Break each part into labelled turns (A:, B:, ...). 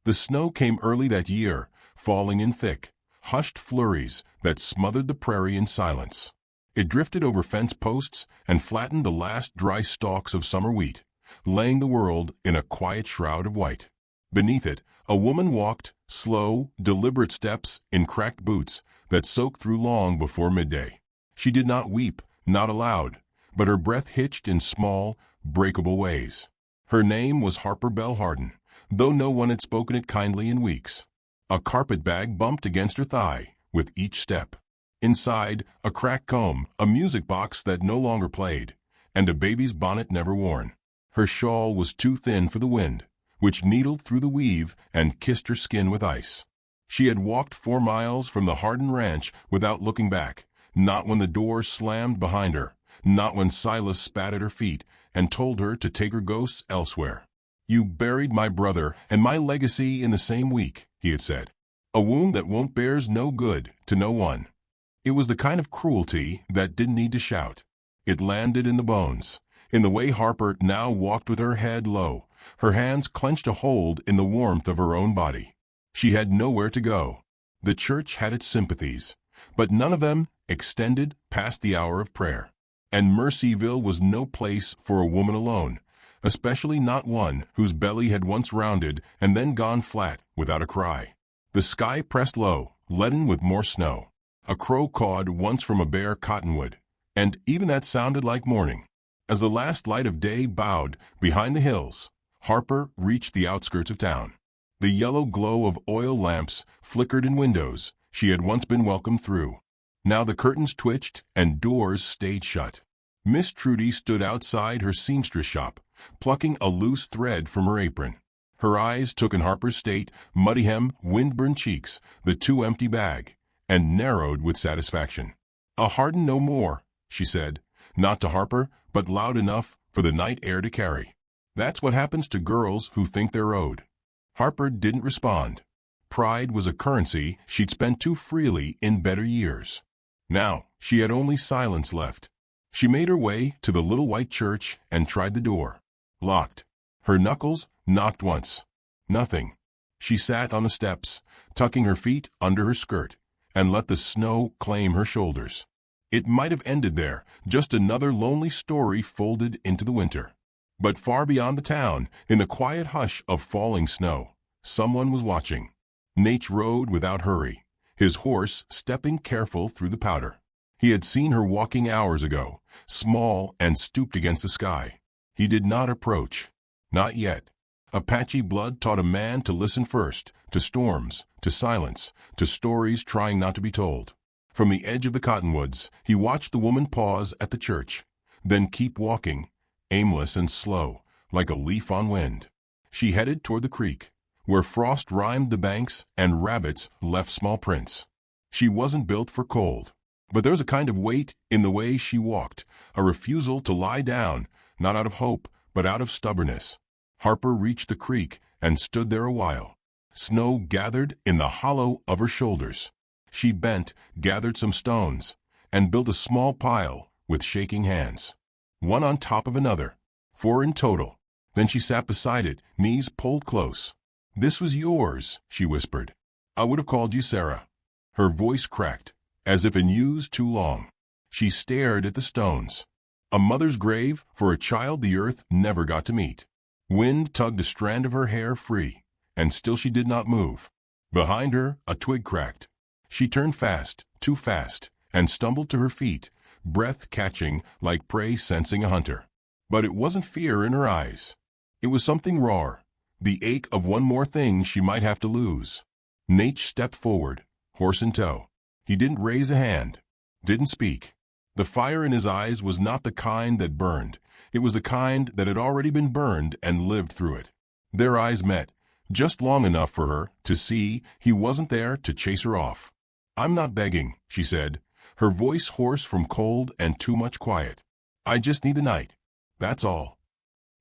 A: The snow came early that year, falling in thick, hushed flurries that smothered the prairie in silence. It drifted over fence posts and flattened the last dry stalks of summer wheat, laying the world in a quiet shroud of white. Beneath it, a woman walked, slow, deliberate steps in cracked boots that soaked through long before midday. She did not weep, not aloud, but her breath hitched in small, breakable ways. Her name was Harper Bell Hardin, though no one had spoken it kindly in weeks. A carpet bag bumped against her thigh with each step. Inside, a cracked comb, a music box that no longer played, and a baby's bonnet never worn. Her shawl was too thin for the wind, which needled through the weave and kissed her skin with ice. She had walked 4 miles from the Hardin ranch without looking back, not when the door slammed behind her, not when Silas spat at her feet and told her to take her ghosts elsewhere. "You buried my brother and my legacy in the same week," he had said. "A wound that won't bears no good to no one." It was the kind of cruelty that didn't need to shout. It landed in the bones, in the way Harper now walked with her head low, her hands clenched a hold in the warmth of her own body. She had nowhere to go. The church had its sympathies, but none of them extended past the hour of prayer. And Mercyville was no place for a woman alone, especially not one whose belly had once rounded and then gone flat without a cry. The sky pressed low, leaden with more snow. A crow cawed once from a bare cottonwood, and even that sounded like morning. As the last light of day bowed behind the hills, Harper reached the outskirts of town. The yellow glow of oil lamps flickered in windows she had once been welcomed through. Now the curtains twitched and doors stayed shut. Miss Trudy stood outside her seamstress shop, plucking a loose thread from her apron. Her eyes took in Harper's state, muddy hem, wind-burned cheeks, the too empty bag, and narrowed with satisfaction. "A Hardin no more," she said, not to Harper, but loud enough for the night air to carry. "That's what happens to girls who think they're owed." Harper didn't respond. Pride was a currency she'd spent too freely in better years. Now she had only silence left. She made her way to the little white church and tried the door. Locked. Her knuckles knocked once. Nothing. She sat on the steps, tucking her feet under her skirt, and let the snow claim her shoulders. It might have ended there, just another lonely story folded into the winter. But far beyond the town, in the quiet hush of falling snow, someone was watching. Nate rode without hurry, his horse stepping careful through the powder. He had seen her walking hours ago, small and stooped against the sky. He did not approach. Not yet. Apache blood taught a man to listen first, to storms, to silence, to stories trying not to be told. From the edge of the cottonwoods, he watched the woman pause at the church, then keep walking, aimless and slow, like a leaf on wind. She headed toward the creek, where frost rimed the banks and rabbits left small prints. She wasn't built for cold, but there was a kind of weight in the way she walked, a refusal to lie down, not out of hope, but out of stubbornness. Harper reached the creek and stood there a while. Snow gathered in the hollow of her shoulders. She bent, gathered some stones, and built a small pile with shaking hands. One on top of another, 4 in total. Then she sat beside it, knees pulled close. "This was yours," she whispered. "I would have called you Sarah." Her voice cracked, as if unused too long. She stared at the stones. A mother's grave for a child the earth never got to meet. Wind tugged a strand of her hair free, and still she did not move. Behind her, a twig cracked. She turned fast, too fast, and stumbled to her feet, breath catching like prey sensing a hunter. But it wasn't fear in her eyes. It was something rawer, the ache of one more thing she might have to lose. Nate stepped forward, horse in tow. He didn't raise a hand, didn't speak. The fire in his eyes was not the kind that burned. It was the kind that had already been burned and lived through it. Their eyes met, just long enough for her to see he wasn't there to chase her off. "I'm not begging," she said, her voice hoarse from cold and too much quiet. "I just need a night. That's all."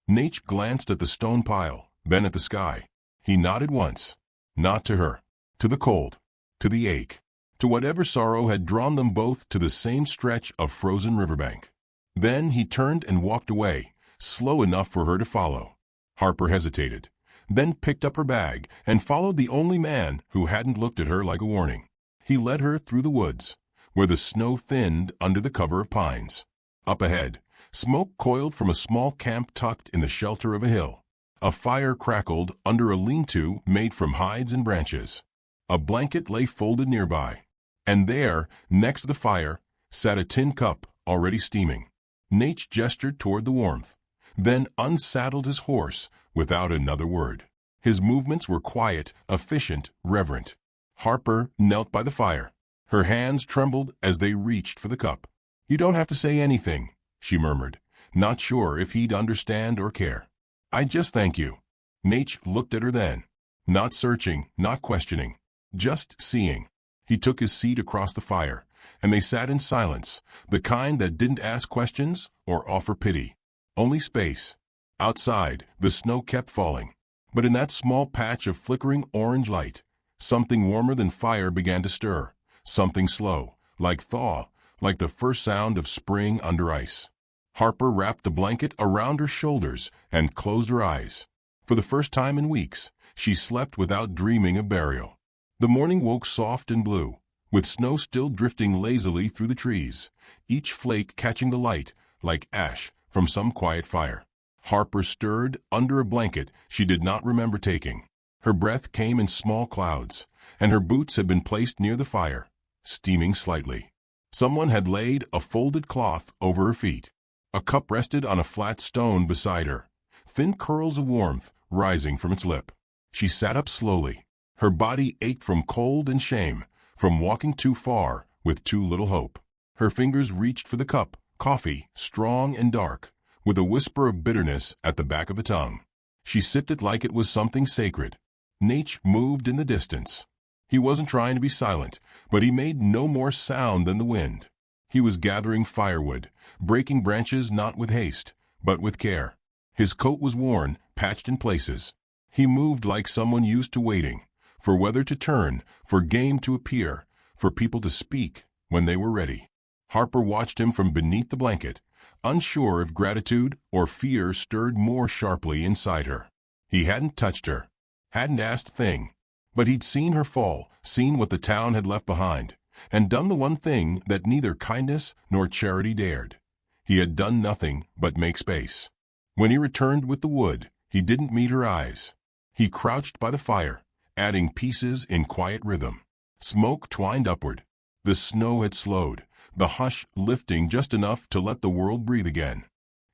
A: Nate glanced at the stone pile, then at the sky. He nodded once. Not to her. To the cold. To the ache. To whatever sorrow had drawn them both to the same stretch of frozen riverbank. Then he turned and walked away, slow enough for her to follow. Harper hesitated. then picked up her bag and followed the only man who hadn't looked at her like a warning. He led her through the woods, where the snow thinned under the cover of pines. Up ahead, smoke coiled from a small camp tucked in the shelter of a hill. A fire crackled under a lean-to made from hides and branches. A blanket lay folded nearby, and there, next to the fire, sat a tin cup already steaming. Nate gestured toward the warmth, then unsaddled his horse without another word. His movements were quiet, efficient, reverent. Harper knelt by the fire. Her hands trembled as they reached for the cup. "You don't have to say anything," she murmured, not sure if he'd understand or care. "I just thank you." Nate looked at her then, not searching, not questioning, just seeing. He took his seat across the fire, and they sat in silence, the kind that didn't ask questions or offer pity. Only space. Outside, the snow kept falling, but in that small patch of flickering orange light, something warmer than fire began to stir, something slow, like thaw, like the first sound of spring under ice. Harper wrapped the blanket around her shoulders and closed her eyes. For the first time in weeks, she slept without dreaming of burial. The morning woke soft and blue, with snow still drifting lazily through the trees, each flake catching the light like ash from some quiet fire. Harper stirred under a blanket she did not remember taking. Her breath came in small clouds, and her boots had been placed near the fire, steaming slightly. Someone had laid a folded cloth over her feet. A cup rested on a flat stone beside her, thin curls of warmth rising from its lip. She sat up slowly. Her body ached from cold and shame, from walking too far with too little hope. Her fingers reached for the cup, coffee, strong and dark, with a whisper of bitterness at the back of the tongue. She sipped it like it was something sacred. Nate moved in the distance. He wasn't trying to be silent, but he made no more sound than the wind. He was gathering firewood, breaking branches not with haste, but with care. His coat was worn, patched in places. He moved like someone used to waiting, for weather to turn, for game to appear, for people to speak when they were ready. Harper watched him from beneath the blanket, unsure if gratitude or fear stirred more sharply inside her. He hadn't touched her, hadn't asked a thing, but he'd seen her fall, seen what the town had left behind, and done the one thing that neither kindness nor charity dared. He had done nothing but make space. When he returned with the wood, he didn't meet her eyes. He crouched by the fire, adding pieces in quiet rhythm. Smoke twined upward. The snow had slowed, the hush lifting just enough to let the world breathe again.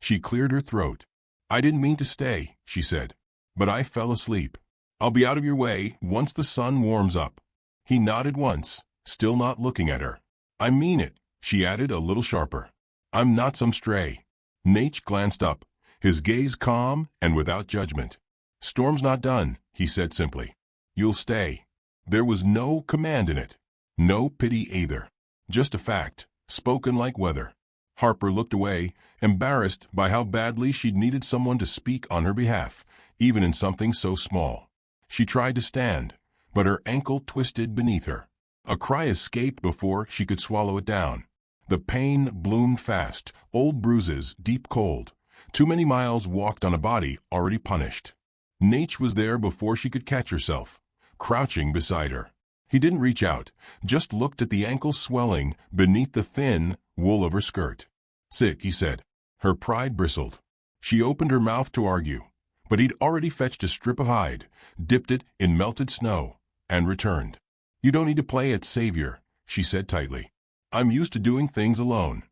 A: She cleared her throat. "I didn't mean to stay," she said, "but I fell asleep. I'll be out of your way once the sun warms up." He nodded once, still not looking at her. "I mean it," she added a little sharper. "I'm not some stray." Nate glanced up, his gaze calm and without judgment. "Storm's not done," he said simply. "You'll stay." There was no command in it, no pity either. Just a fact, spoken like weather. Harper looked away, embarrassed by how badly she'd needed someone to speak on her behalf, even in something so small. She tried to stand, but her ankle twisted beneath her. A cry escaped before she could swallow it down. The pain bloomed fast, old bruises, deep cold. Too many miles walked on a body already punished. Nate was there before she could catch herself, crouching beside her. He didn't reach out, just looked at the ankle swelling beneath the thin wool of her skirt. "Sick," he said. Her pride bristled. She opened her mouth to argue, but he'd already fetched a strip of hide, dipped it in melted snow, and returned. "You don't need to play at savior," she said tightly. "I'm used to doing things alone."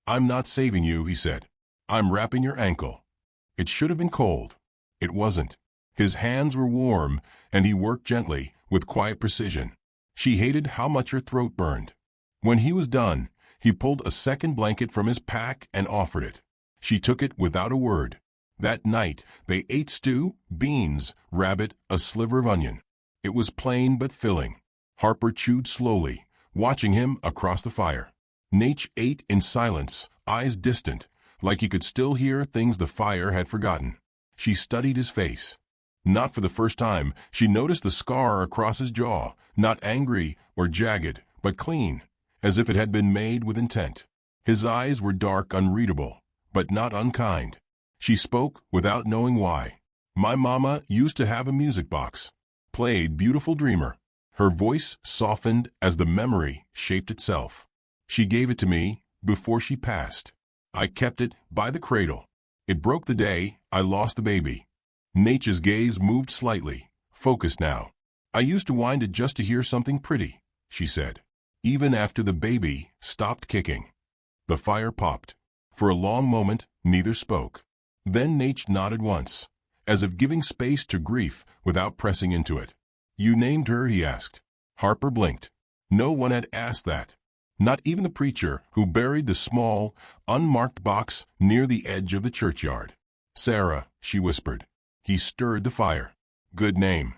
A: "I'm not saving you," he said. "I'm wrapping your ankle." It should have been cold. It wasn't. His hands were warm, and he worked gently, with quiet precision. She hated how much her throat burned. When he was done, he pulled a second blanket from his pack and offered it. She took it without a word. That night, they ate stew, beans, rabbit, a sliver of onion. It was plain but filling. Harper chewed slowly, watching him across the fire. Nate ate in silence, eyes distant, like he could still hear things the fire had forgotten. She studied his face. Not for the first time, she noticed the scar across his jaw, not angry or jagged, but clean, as if it had been made with intent. His eyes were dark, unreadable, but not unkind. She spoke without knowing why. My mama used to have a music box. Played Beautiful Dreamer. Her voice softened as the memory shaped itself. She gave it to me before she passed. I kept it by the cradle. It broke the day I lost the baby. Nature's gaze moved slightly, focused now. I used to wind it just to hear something pretty, she said, even after the baby stopped kicking. The fire popped. For a long moment, neither spoke. Then Nate nodded once, as if giving space to grief without pressing into it. You named her, he asked. Harper blinked. No one had asked that. Not even the preacher who buried the small, unmarked box near the edge of the churchyard. Sarah, she whispered. He stirred the fire. Good name.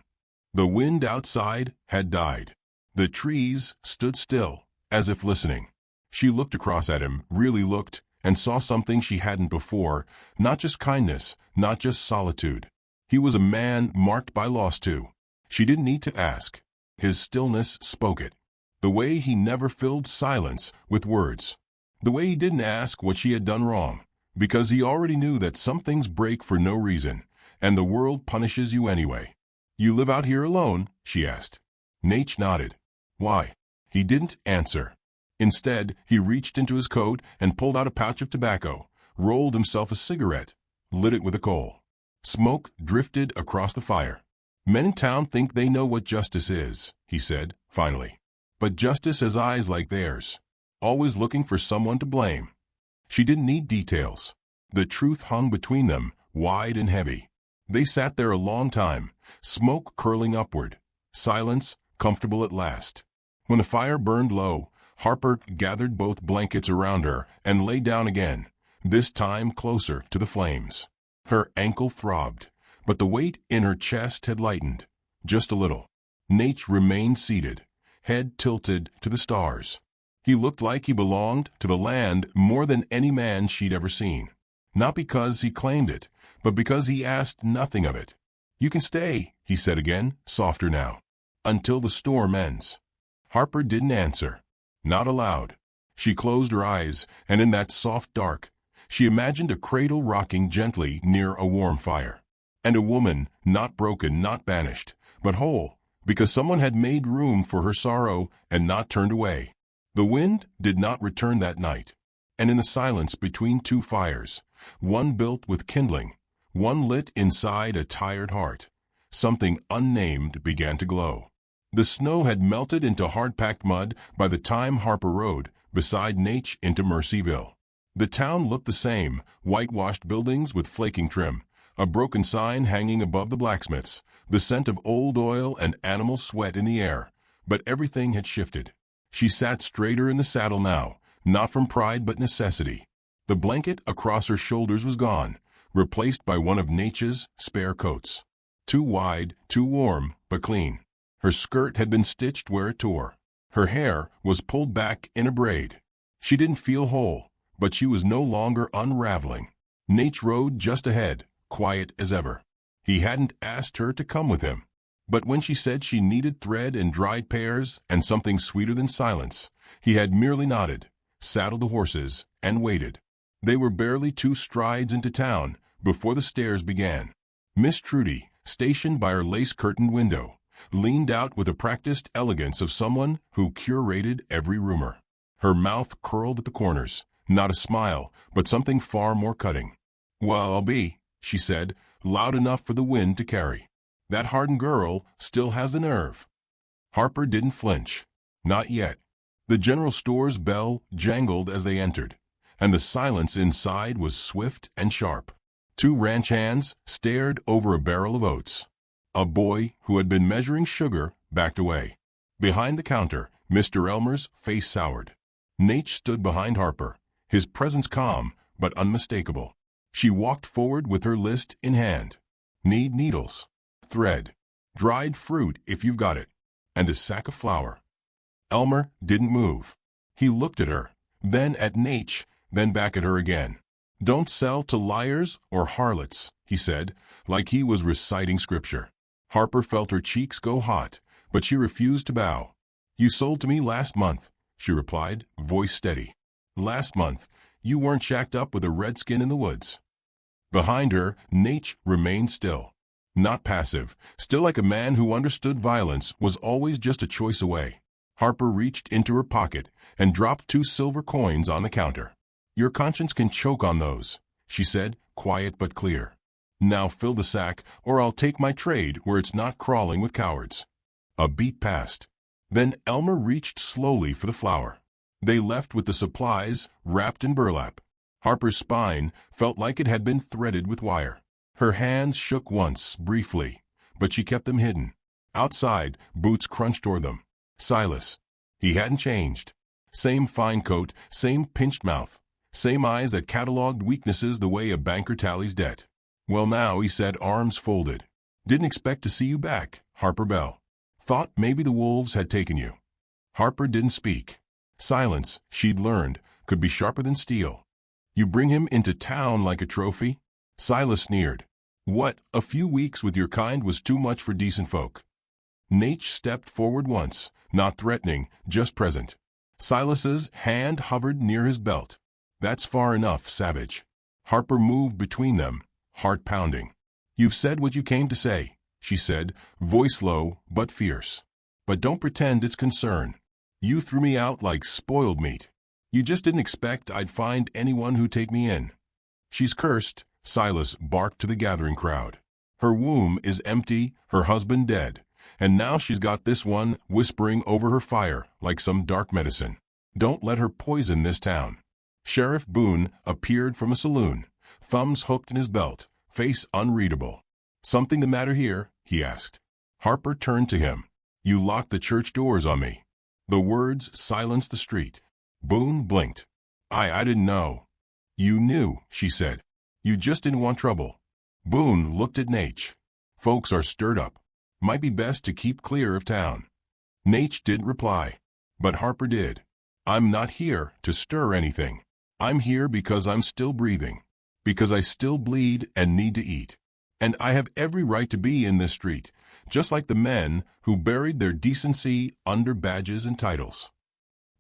A: The wind outside had died. The trees stood still, as if listening. She looked across at him, really looked, and saw something she hadn't before, not just kindness, not just solitude. He was a man marked by loss too. She didn't need to ask. His stillness spoke it. The way he never filled silence with words. The way he didn't ask what she had done wrong, because he already knew that some things break for no reason, and the world punishes you anyway. You live out here alone? She asked. Nate nodded. Why? He didn't answer. Instead, he reached into his coat and pulled out a pouch of tobacco, rolled himself a cigarette, lit it with a coal. Smoke drifted across the fire. Men in town think they know what justice is, he said, finally. But justice has eyes like theirs, always looking for someone to blame. She didn't need details. The truth hung between them, wide and heavy. They sat there a long time, smoke curling upward, silence comfortable at last. When the fire burned low, Harper gathered both blankets around her and lay down again, this time closer to the flames. Her ankle throbbed, but the weight in her chest had lightened, just a little. Nate remained seated, head tilted to the stars. He looked like he belonged to the land more than any man she'd ever seen. Not because he claimed it, but because he asked nothing of it. You can stay, he said again, softer now, until the storm ends. Harper didn't answer. Not aloud. She closed her eyes, and in that soft dark, she imagined a cradle rocking gently near a warm fire. And a woman, not broken, not banished, but whole, because someone had made room for her sorrow and not turned away. The wind did not return that night. And in the silence between two fires, one built with kindling, one lit inside a tired heart, something unnamed began to glow. The snow had melted into hard-packed mud by the time Harper rode beside Nate into Mercyville. The town looked the same, whitewashed buildings with flaking trim, a broken sign hanging above the blacksmiths, the scent of old oil and animal sweat in the air. But everything had shifted. She sat straighter in the saddle now, not from pride but necessity. The blanket across her shoulders was gone, replaced by one of Nate's spare coats. Too wide, too warm, but clean. Her skirt had been stitched where it tore. Her hair was pulled back in a braid. She didn't feel whole, but she was no longer unraveling. Nate rode just ahead, quiet as ever. He hadn't asked her to come with him. But when she said she needed thread and dried pears and something sweeter than silence, he had merely nodded, saddled the horses, and waited. They were barely 2 strides into town before the stairs began. Miss Trudy, stationed by her lace-curtained window, leaned out with the practiced elegance of someone who curated every rumor. Her mouth curled at the corners, not a smile, but something far more cutting. Well, I'll be, she said, loud enough for the wind to carry. That hardened girl still has the nerve. Harper didn't flinch. Not yet. The general store's bell jangled as they entered, and the silence inside was swift and sharp. 2 ranch hands stared over a barrel of oats. A boy who had been measuring sugar backed away. Behind the counter, Mr. Elmer's face soured. Nate stood behind Harper, his presence calm but unmistakable. She walked forward with her list in hand. Need needles, thread, dried fruit if you've got it, and a sack of flour. Elmer didn't move. He looked at her, then at Nate, then back at her again. Don't sell to liars or harlots, he said, like he was reciting scripture. Harper felt her cheeks go hot, but she refused to bow. You sold to me last month, she replied, voice steady. Last month, you weren't shacked up with a redskin in the woods. Behind her, Nate remained still. Not passive, still like a man who understood violence was always just a choice away. Harper reached into her pocket and dropped 2 silver coins on the counter. "Your conscience can choke on those," she said, quiet but clear. "Now fill the sack, or I'll take my trade where it's not crawling with cowards." A beat passed. Then Elmer reached slowly for the flour. They left with the supplies wrapped in burlap. Harper's spine felt like it had been threaded with wire. Her hands shook once, briefly, but she kept them hidden. Outside, boots crunched toward them. Silas. He hadn't changed. Same fine coat, same pinched mouth, same eyes that cataloged weaknesses the way a banker tallies debt. "Well now," he said, arms folded. "Didn't expect to see you back, Harper Bell. Thought maybe the wolves had taken you." Harper didn't speak. Silence, she'd learned, could be sharper than steel. "You bring him into town like a trophy?" Silas sneered. "What, a few weeks with your kind was too much for decent folk?" Nate stepped forward once, not threatening, just present. Silas's hand hovered near his belt. "That's far enough, savage." Harper moved between them, heart pounding. "You've said what you came to say," she said, voice low but fierce. "But don't pretend it's concern. You threw me out like spoiled meat. You just didn't expect I'd find anyone who'd take me in." "She's cursed," Silas barked to the gathering crowd. "Her womb is empty, her husband dead. And now she's got this one whispering over her fire like some dark medicine. Don't let her poison this town." Sheriff Boone appeared from a saloon, thumbs hooked in his belt, face unreadable. "Something the matter here?" he asked. Harper turned to him. "You locked the church doors on me." The words silenced the street. Boone blinked. I didn't know." "You knew," she said. "You just didn't want trouble." Boone looked at Nate. "Folks are stirred up. Might be best to keep clear of town." Nate didn't reply, but Harper did. "I'm not here to stir anything. I'm here because I'm still breathing, because I still bleed and need to eat. And I have every right to be in this street, just like the men who buried their decency under badges and titles."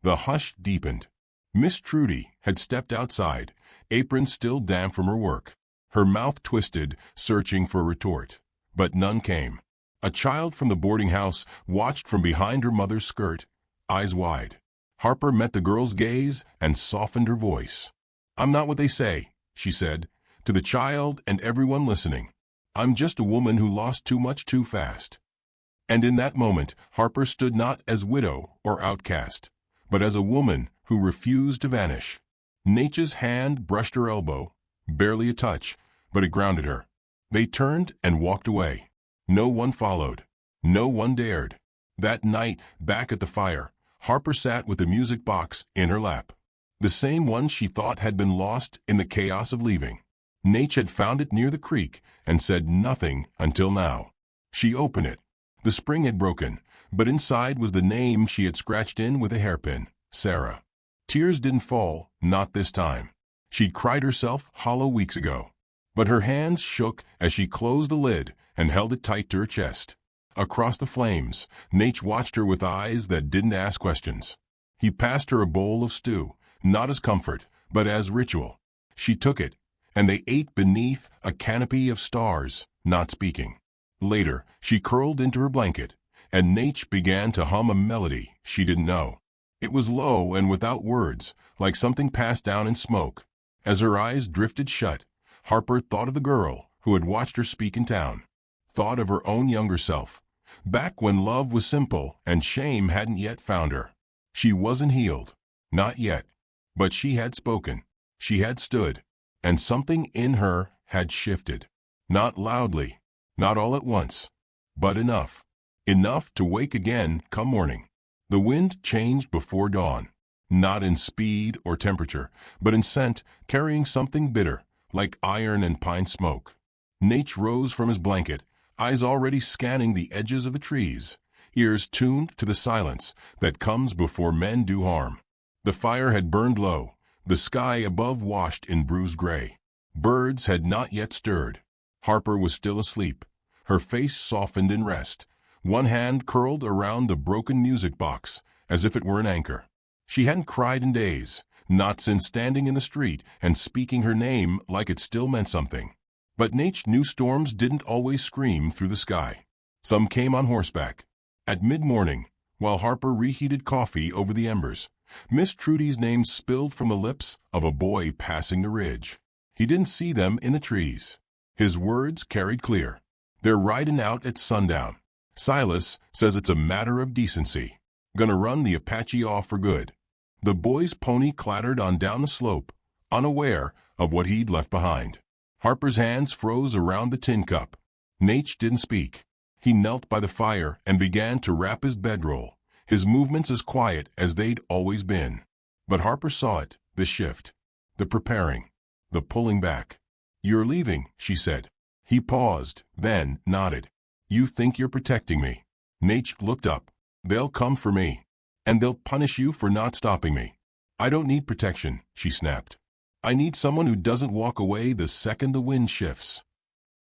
A: The hush deepened. Miss Trudy had stepped outside, apron still damp from her work. Her mouth twisted, searching for a retort. But none came. A child from the boarding house watched from behind her mother's skirt, eyes wide. Harper met the girl's gaze and softened her voice. "I'm not what they say," she said, to the child and everyone listening. "I'm just a woman who lost too much too fast." And in that moment, Harper stood not as widow or outcast, but as a woman who refused to vanish. Nature's hand brushed her elbow, barely a touch, but it grounded her. They turned and walked away. No one followed. No one dared. That night, back at the fire, Harper sat with the music box in her lap. The same one she thought had been lost in the chaos of leaving. Nate had found it near the creek and said nothing until now. She opened it. The spring had broken, but inside was the name she had scratched in with a hairpin, Sarah. Tears didn't fall, not this time. She'd cried herself hollow weeks ago. But her hands shook as she closed the lid and held it tight to her chest. Across the flames, Nate watched her with eyes that didn't ask questions. He passed her a bowl of stew, not as comfort, but as ritual. She took it, and they ate beneath a canopy of stars, not speaking. Later, she curled into her blanket, and Nate began to hum a melody she didn't know. It was low and without words, like something passed down in smoke. As her eyes drifted shut, Harper thought of the girl who had watched her speak in town. Thought of her own younger self, back when love was simple and shame hadn't yet found her. She wasn't healed, not yet, but she had spoken, she had stood, and something in her had shifted. Not loudly, not all at once, but enough. Enough to wake again come morning. The wind changed before dawn, not in speed or temperature, but in scent, carrying something bitter, like iron and pine smoke. Nate rose from his blanket, eyes already scanning the edges of the trees, ears tuned to the silence that comes before men do harm. The fire had burned low, the sky above washed in bruised gray. Birds had not yet stirred. Harper was still asleep, her face softened in rest, one hand curled around the broken music box as if it were an anchor. She hadn't cried in days, not since standing in the street and speaking her name like it still meant something. But Nate knew storms didn't always scream through the sky. Some came on horseback. At mid-morning, while Harper reheated coffee over the embers, Miss Trudy's name spilled from the lips of a boy passing the ridge. He didn't see them in the trees. His words carried clear. They're riding out at sundown. Silas says it's a matter of decency. Gonna run the Apache off for good. The boy's pony clattered on down the slope, unaware of what he'd left behind. Harper's hands froze around the tin cup. Nate didn't speak. He knelt by the fire and began to wrap his bedroll, his movements as quiet as they'd always been. But Harper saw it, the shift, the preparing, the pulling back. "You're leaving," she said. He paused, then nodded. "You think you're protecting me?" Nate looked up. "They'll come for me. And they'll punish you for not stopping me." "I don't need protection," she snapped. "I need someone who doesn't walk away the second the wind shifts."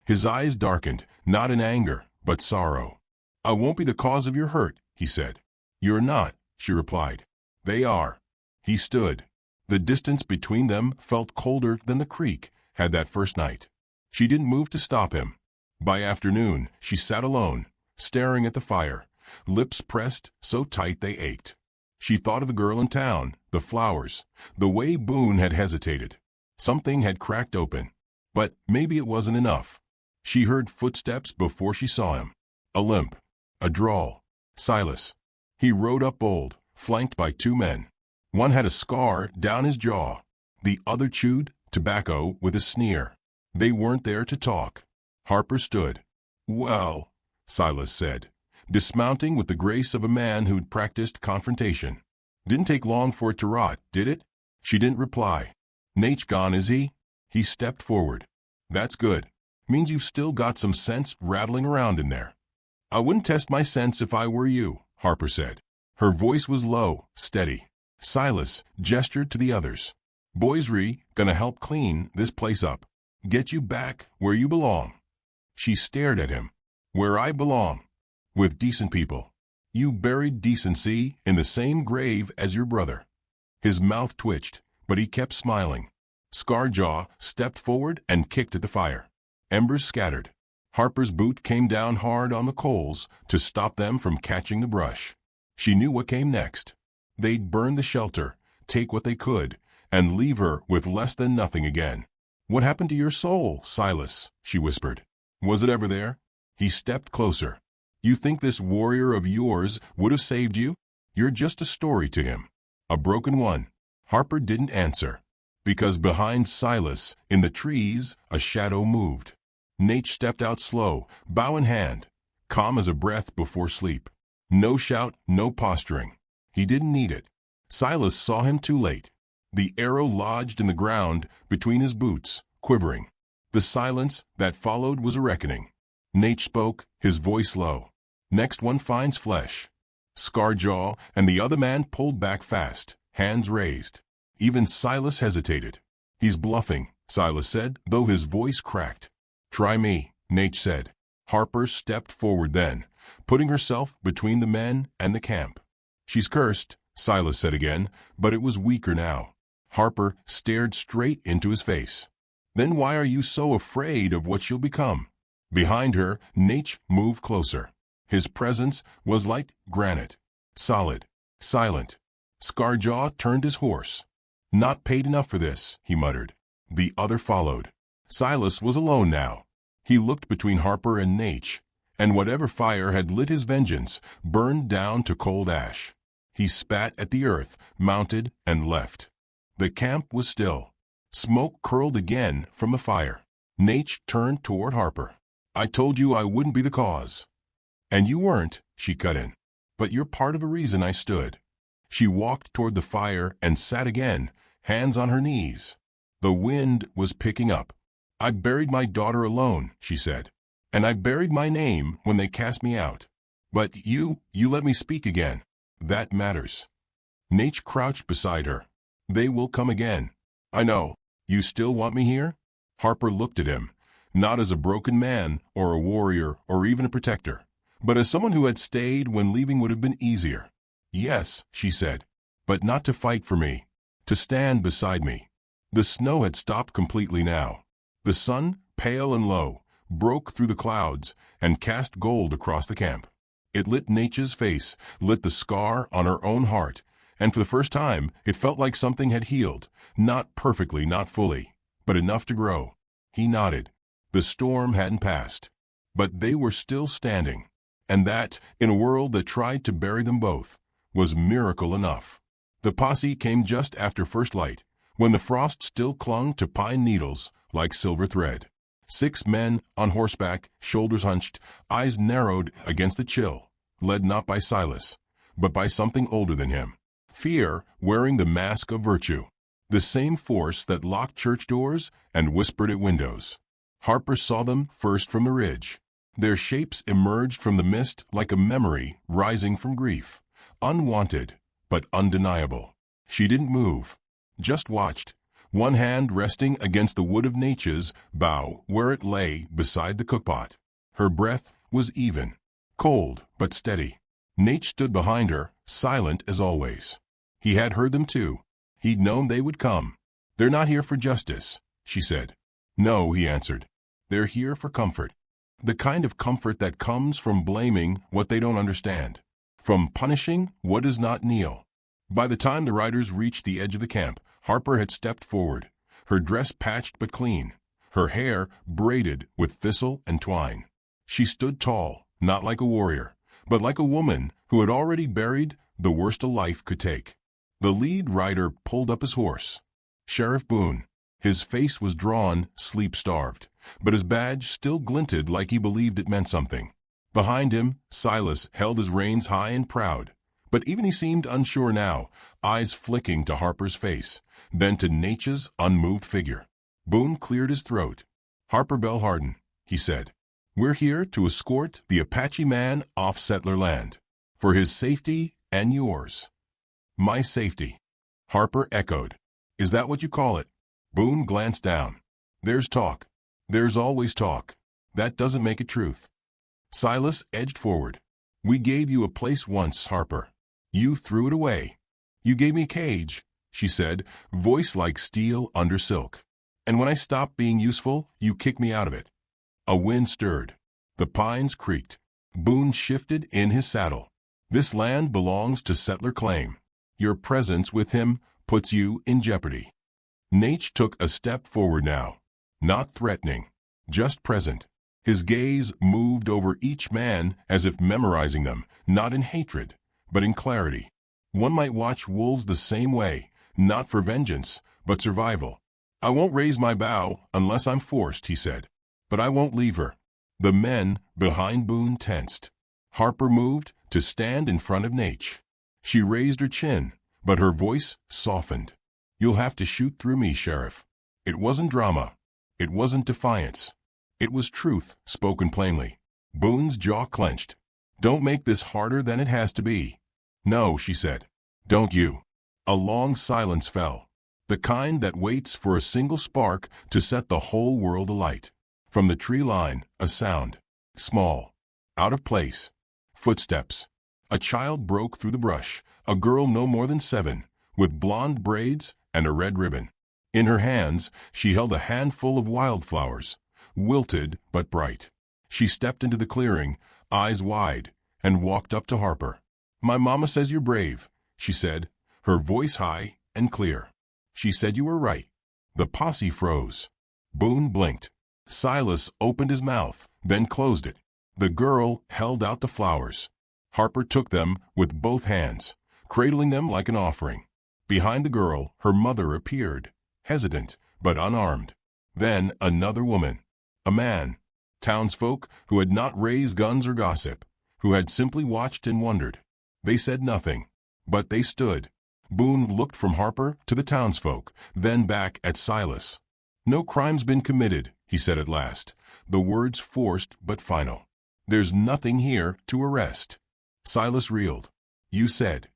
A: His eyes darkened, not in anger, but sorrow. "I won't be the cause of your hurt," he said. "You're not," she replied. "They are." He stood. The distance between them felt colder than the creek had that first night. She didn't move to stop him. By afternoon, she sat alone, staring at the fire, lips pressed so tight they ached. She thought of the girl in town, the flowers, the way Boone had hesitated. Something had cracked open. But maybe it wasn't enough. She heard footsteps before she saw him. A limp. A drawl. Silas. He rode up bold, flanked by two men. One had a scar down his jaw. The other chewed tobacco with a sneer. They weren't there to talk. Harper stood. "Well," Silas said, dismounting with the grace of a man who'd practiced confrontation. "Didn't take long for it to rot, did it?" She didn't reply. "Nate's gone, is he?" He stepped forward. "That's good. Means you've still got some sense rattling around in there." "I wouldn't test my sense if I were you," Harper said. Her voice was low, steady. Silas gestured to the others. "Boysry gonna help clean this place up. Get you back where you belong." She stared at him. "Where I belong. With decent people. You buried decency in the same grave as your brother." His mouth twitched, but he kept smiling. Scarjaw stepped forward and kicked at the fire. Embers scattered. Harper's boot came down hard on the coals to stop them from catching the brush. She knew what came next. They'd burn the shelter, take what they could, and leave her with less than nothing again. "What happened to your soul, Silas?" she whispered. "Was it ever there?" He stepped closer. "You think this warrior of yours would have saved you? You're just a story to him. A broken one." Harper didn't answer. Because behind Silas, in the trees, a shadow moved. Nate stepped out slow, bow in hand, calm as a breath before sleep. No shout, no posturing. He didn't need it. Silas saw him too late. The arrow lodged in the ground between his boots, quivering. The silence that followed was a reckoning. Nate spoke, his voice low. "Next one finds flesh." Scarjaw and the other man pulled back fast, hands raised. Even Silas hesitated. "He's bluffing," Silas said, though his voice cracked. "Try me," Nate said. Harper stepped forward then, putting herself between the men and the camp. "She's cursed," Silas said again, but it was weaker now. Harper stared straight into his face. "Then why are you so afraid of what she'll become?" Behind her, Nate moved closer. His presence was like granite. Solid. Silent. Scarjaw turned his horse. "Not paid enough for this," he muttered. The other followed. Silas was alone now. He looked between Harper and Nate, and whatever fire had lit his vengeance burned down to cold ash. He spat at the earth, mounted, and left. The camp was still. Smoke curled again from the fire. Nate turned toward Harper. "I told you I wouldn't be the cause." "And you weren't," she cut in. "But you're part of a reason I stood." She walked toward the fire and sat again, hands on her knees. The wind was picking up. "I buried my daughter alone," she said. "And I buried my name when they cast me out. But you let me speak again. That matters." Nate crouched beside her. "They will come again." "I know. You still want me here?" Harper looked at him, not as a broken man or a warrior or even a protector, but as someone who had stayed when leaving would have been easier. "Yes," she said, "but not to fight for me, to stand beside me." The snow had stopped completely now. The sun pale and low, broke through the clouds and cast gold across the camp. It lit Nature's face, lit the scar on her own heart, and for the first time it felt like something had healed, not perfectly, not fully, but enough to grow. He nodded. The storm hadn't passed, but they were still standing, and that, in a world that tried to bury them both, was miracle enough. The posse came just after first light, when the frost still clung to pine needles like silver thread. 6 men on horseback, shoulders hunched, eyes narrowed against the chill, led not by Silas, but by something older than him. Fear wearing the mask of virtue, the same force that locked church doors and whispered at windows. Harper saw them first from the ridge. Their shapes emerged from the mist like a memory rising from grief, unwanted but undeniable. She didn't move, just watched, one hand resting against the wood of Nature's bough where it lay beside the cookpot. Her breath was even, cold but steady. Nate stood behind her, silent as always. He had heard them too. He'd known they would come. "They're not here for justice," she said. "No," he answered. "They're here for comfort. The kind of comfort that comes from blaming what they don't understand, from punishing what does not kneel." By the time the riders reached the edge of the camp, Harper had stepped forward, her dress patched but clean, her hair braided with thistle and twine. She stood tall, not like a warrior, but like a woman who had already buried the worst a life could take. The lead rider pulled up his horse. Sheriff Boone. His face was drawn, sleep-starved, but his badge still glinted like he believed it meant something. Behind him, Silas held his reins high and proud, but even he seemed unsure now, eyes flicking to Harper's face, then to Nature's unmoved figure. Boone cleared his throat. "Harper Bellharden," he said, "we're here to escort the Apache man off settler land, for his safety and yours." "My safety," Harper echoed. "Is that what you call it?" Boone glanced down. "There's talk. There's always talk. That doesn't make it truth." Silas edged forward. "We gave you a place once, Harper. You threw it away." "You gave me a cage," she said, voice like steel under silk. "And when I stopped being useful, you kicked me out of it." A wind stirred. The pines creaked. Boone shifted in his saddle. "This land belongs to settler claim. Your presence with him puts you in jeopardy." Nate took a step forward now, not threatening, just present. His gaze moved over each man as if memorizing them, not in hatred, but in clarity. One might watch wolves the same way, not for vengeance, but survival. "I won't raise my bow unless I'm forced," he said. "But I won't leave her." The men behind Boone tensed. Harper moved to stand in front of Nate. She raised her chin, but her voice softened. "You'll have to shoot through me, Sheriff." It wasn't drama. It wasn't defiance. It was truth spoken plainly. Boone's jaw clenched. "Don't make this harder than it has to be." "No," she said. "Don't you." A long silence fell, the kind that waits for a single spark to set the whole world alight. From the tree line, a sound. Small. Out of place. Footsteps. A child broke through the brush, a girl no more than 7, with blonde braids and a red ribbon. In her hands, she held a handful of wildflowers, wilted but bright. She stepped into the clearing, eyes wide, and walked up to Harper. "My mama says you're brave," she said, her voice high and clear. "She said you were right." The posse froze. Boone blinked. Silas opened his mouth, then closed it. The girl held out the flowers. Harper took them with both hands, cradling them like an offering. Behind the girl, her mother appeared, hesitant but unarmed. Then another woman, a man, townsfolk who had not raised guns or gossip, who had simply watched and wondered. They said nothing, but they stood. Boone looked from Harper to the townsfolk, then back at Silas. "No crime's been committed," he said at last, the words forced but final. "There's nothing here to arrest." Silas reeled. "You said."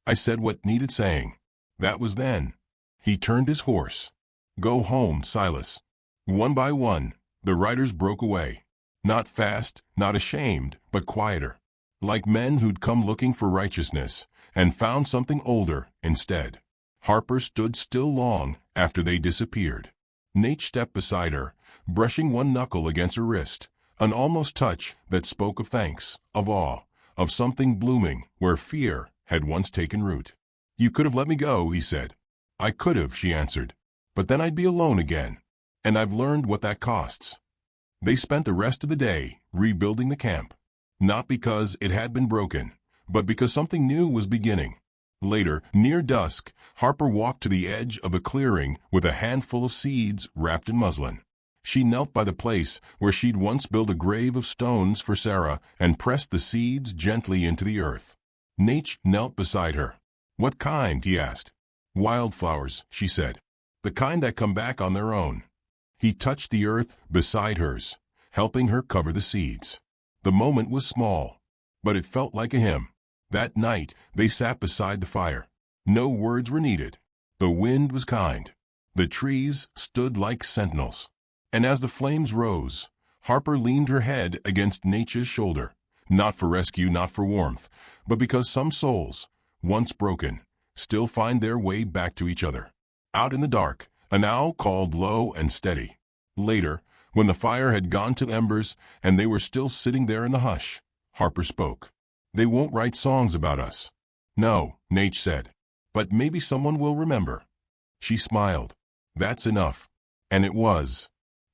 A: "I said what needed saying. That was then." He turned his horse. "Go home, Silas." One by one, the riders broke away. Not fast, not ashamed, but quieter. Like men who'd come looking for righteousness and found something older instead. Harper stood still long after they disappeared. Nate stepped beside her, brushing one knuckle against her wrist, an almost touch that spoke of thanks, of awe, of something blooming where fear had once taken root. "You could have let me go," he said. "I could have," she answered. "But then I'd be alone again. And I've learned what that costs." They spent the rest of the day rebuilding the camp. Not because it had been broken, but because something new was beginning. Later, near dusk, Harper walked to the edge of a clearing with a handful of seeds wrapped in muslin. She knelt by the place where she'd once built a grave of stones for Sarah and pressed the seeds gently into the earth. Nate knelt beside her. "What kind?" he asked. "Wildflowers," she said. "The kind that come back on their own." He touched the earth beside hers, helping her cover the seeds. The moment was small, but it felt like a hymn. That night, they sat beside the fire. No words were needed. The wind was kind. The trees stood like sentinels. And as the flames rose, Harper leaned her head against Nature's shoulder, not for rescue, not for warmth, but because some souls, once broken, still find their way back to each other. Out in the dark, an owl called low and steady. Later, when the fire had gone to embers and they were still sitting there in the hush, Harper spoke. "They won't write songs about us." "No," Nate said. "But maybe someone will remember." She smiled. "That's enough." And it was.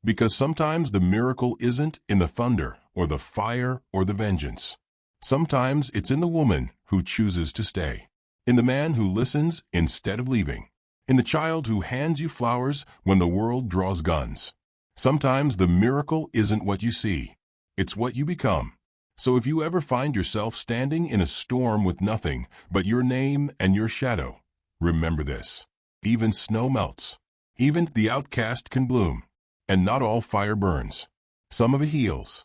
A: Because sometimes the miracle isn't in the thunder or the fire or the vengeance. Sometimes it's in the woman who chooses to stay. In the man who listens instead of leaving. In the child who hands you flowers when the world draws guns. Sometimes the miracle isn't what you see. It's what you become. So if you ever find yourself standing in a storm with nothing but your name and your shadow, remember this. Even snow melts. Even the outcast can bloom. And not all fire burns. Some of it heals.